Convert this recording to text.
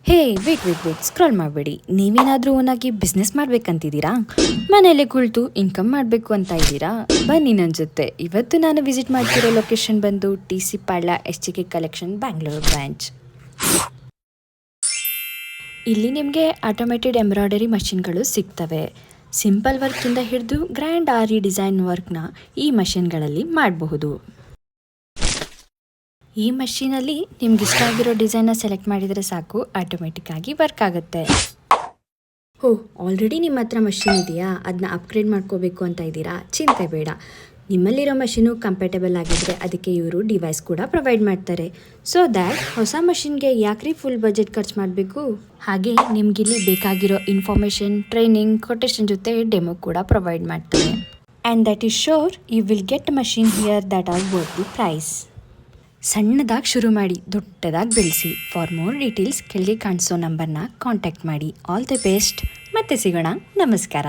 ಹೇ wait scroll ಮಾಡಬೇಡಿ. ನೀವೇನಾದರೂ ಓನಾಗಿ business ಮಾಡಬೇಕಂತಿದ್ದೀರಾ? ಮನೆಯಲ್ಲೇ ಕುಳಿತು ಇನ್ಕಮ್ ಮಾಡಬೇಕು ಅಂತ ಇದ್ದೀರಾ? ಬನ್ನಿ ನನ್ನ ಜೊತೆ. ಇವತ್ತು ನಾನು ವಿಸಿಟ್ ಮಾಡ್ತಿರೋ ಲೊಕೇಶನ್ ಬಂದು TC ಪಾಳ್ಯ SGK ಕಲೆಕ್ಷನ್ ಬ್ಯಾಂಗ್ಳೂರು ಬ್ರಾಂಚ್. ಇಲ್ಲಿ ನಿಮಗೆ ಆಟೋಮೇಟೆಡ್ ಎಂಬ್ರಾಯ್ಡರಿ ಮಷಿನ್ಗಳು ಸಿಗ್ತವೆ. ಸಿಂಪಲ್ ವರ್ಕಿಂದ ಹಿಡಿದು ಗ್ರ್ಯಾಂಡ್ ಆರಿ ಡಿಸೈನ್ ವರ್ಕ್ನ ಈ ಮಷಿನ್ಗಳಲ್ಲಿ ಮಾಡಬಹುದು. ಈ ಮಷೀನಲ್ಲಿ ನಿಮ್ಗೆ ಇಷ್ಟ ಆಗಿರೋ ಡಿಸೈನ್ನ ಸೆಲೆಕ್ಟ್ ಮಾಡಿದರೆ ಸಾಕು, ಆಟೋಮೆಟಿಕ್ ಆಗಿ ವರ್ಕ್ ಆಗುತ್ತೆ. ಆಲ್ರೆಡಿ ನಿಮ್ಮ ಹತ್ರ ಮಷೀನ್ ಇದೆಯಾ? ಅದನ್ನ ಅಪ್ಗ್ರೇಡ್ ಮಾಡ್ಕೋಬೇಕು ಅಂತ ಇದ್ದೀರಾ? ಚಿಂತೆ ಬೇಡ. ನಿಮ್ಮಲ್ಲಿರೋ ಮಷೀನು ಕಂಫರ್ಟೇಬಲ್ ಆಗಿದ್ದರೆ ಅದಕ್ಕೆ ಇವರು ಡಿವೈಸ್ ಕೂಡ ಪ್ರೊವೈಡ್ ಮಾಡ್ತಾರೆ. ಸೊ ದ್ಯಾಟ್ ಹೊಸ ಮಷೀನ್ಗೆ ಯಾಕ್ರಿ ಫುಲ್ ಬಜೆಟ್ ಖರ್ಚು ಮಾಡಬೇಕು? ಹಾಗೆ ನಿಮ್ಗಿಲ್ಲಿ ಬೇಕಾಗಿರೋ ಇನ್ಫಾರ್ಮೇಷನ್, ಟ್ರೈನಿಂಗ್, ಕೊಟೇಶನ್ ಜೊತೆ ಡೆಮೋ ಕೂಡ ಪ್ರೊವೈಡ್ ಮಾಡ್ತಾರೆ. And that is sure you will get machine here that are worth the price. ಸಣ್ಣದಾಗಿ ಶುರು ಮಾಡಿ ದೊಡ್ಡದಾಗಿ ಬೆಳೆಸಿ. ಫಾರ್ ಮೋರ್ ಡೀಟೇಲ್ಸ್ ಕೆಳಗೆ ಕಾಣಿಸೋ ನಂಬರ್ನ ಕಾಂಟ್ಯಾಕ್ಟ್ ಮಾಡಿ. All the best. ಮತ್ತೆ ಸಿಗೋಣ. ನಮಸ್ಕಾರ.